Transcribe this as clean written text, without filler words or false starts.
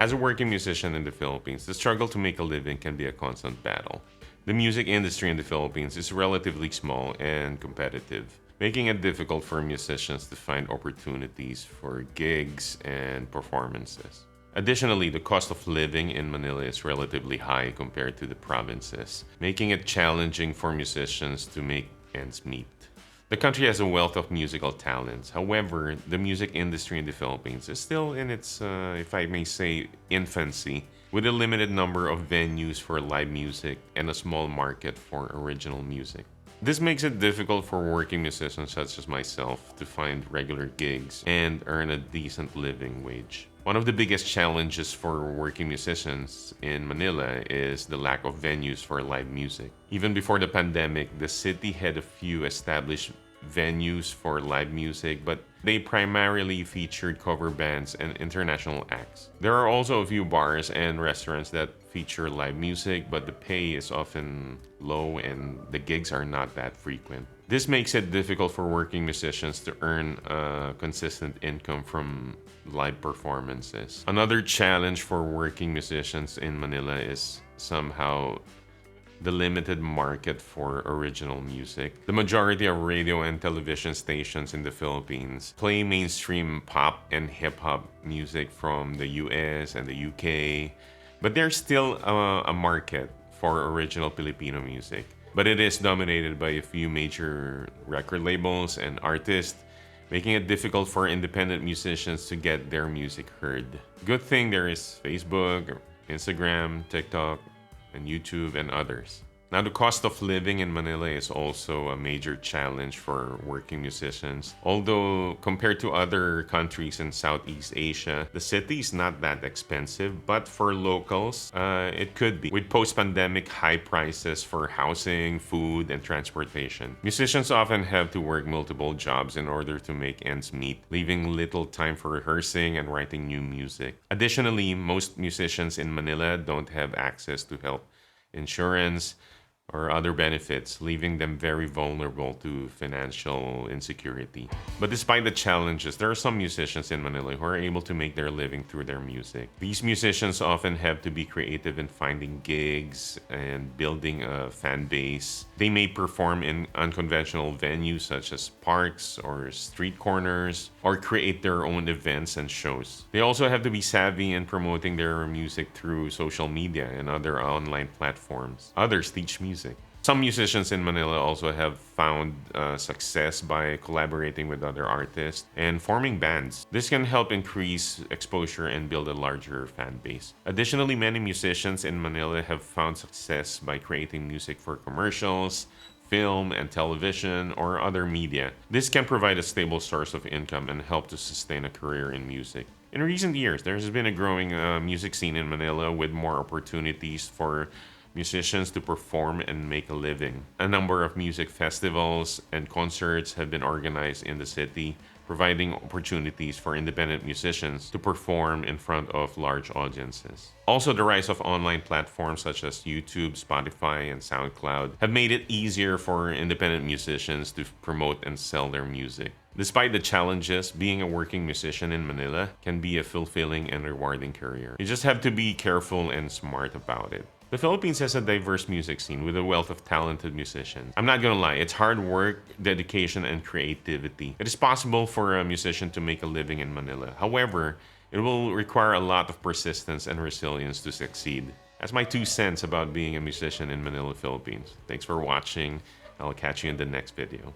As a working musician in the Philippines, the struggle to make a living can be a constant battle. The music industry in the Philippines is relatively small and competitive, making it difficult for musicians to find opportunities for gigs and performances. Additionally, the cost of living in Manila is relatively high compared to the provinces, making it challenging for musicians to make ends meet. The country has a wealth of musical talents. However, the music industry in the Philippines is still in its, if I may say, infancy, with a limited number of venues for live music and a small market for original music. This makes it difficult for working musicians such as myself to find regular gigs and earn a decent living wage. One of the biggest challenges for working musicians in Manila is the lack of venues for live music. Even before the pandemic, the city had a few established venues for live music, but they primarily featured cover bands and international acts. There are also a few bars and restaurants that feature live music, but the pay is often low and the gigs are not that frequent. This makes it difficult for working musicians to earn a consistent income from live performances. Another challenge for working musicians in Manila is somehow the limited market for original music. The majority of radio and television stations in the Philippines play mainstream pop and hip hop music from the US and the UK, but there's still a market for original Filipino music. But it is dominated by a few major record labels and artists, making it difficult for independent musicians to get their music heard. Good thing there is Facebook, Instagram, TikTok, and YouTube and others. Now, the cost of living in Manila is also a major challenge for working musicians. Although, compared to other countries in Southeast Asia, the city is not that expensive, but for locals, it could be. With post-pandemic high prices for housing, food, and transportation, musicians often have to work multiple jobs in order to make ends meet, leaving little time for rehearsing and writing new music. Additionally, most musicians in Manila don't have access to health insurance or other benefits, leaving them very vulnerable to financial insecurity. But despite the challenges, there are some musicians in Manila who are able to make their living through their music. These musicians often have to be creative in finding gigs and building a fan base. They may perform in unconventional venues such as parks or street corners, or create their own events and shows. They also have to be savvy in promoting their music through social media and other online platforms. Others teach music. Some musicians in Manila also have found success by collaborating with other artists and forming bands. This can help increase exposure and build a larger fan base. Additionally, many musicians in Manila have found success by creating music for commercials, film and television, or other media. This can provide a stable source of income and help to sustain a career in music. In recent years, there has been a growing music scene in Manila with more opportunities for musicians to perform and make a living. A number of music festivals and concerts have been organized in the city, providing opportunities for independent musicians to perform in front of large audiences. Also, the rise of online platforms such as YouTube, Spotify, and SoundCloud have made it easier for independent musicians to promote and sell their music. Despite the challenges, being a working musician in Manila can be a fulfilling and rewarding career. You just have to be careful and smart about it. The Philippines has a diverse music scene with a wealth of talented musicians. I'm not gonna lie, it's hard work, dedication, and creativity. It is possible for a musician to make a living in Manila. However, it will require a lot of persistence and resilience to succeed. That's my 2 cents about being a musician in Manila, Philippines. Thanks for watching. I'll catch you in the next video.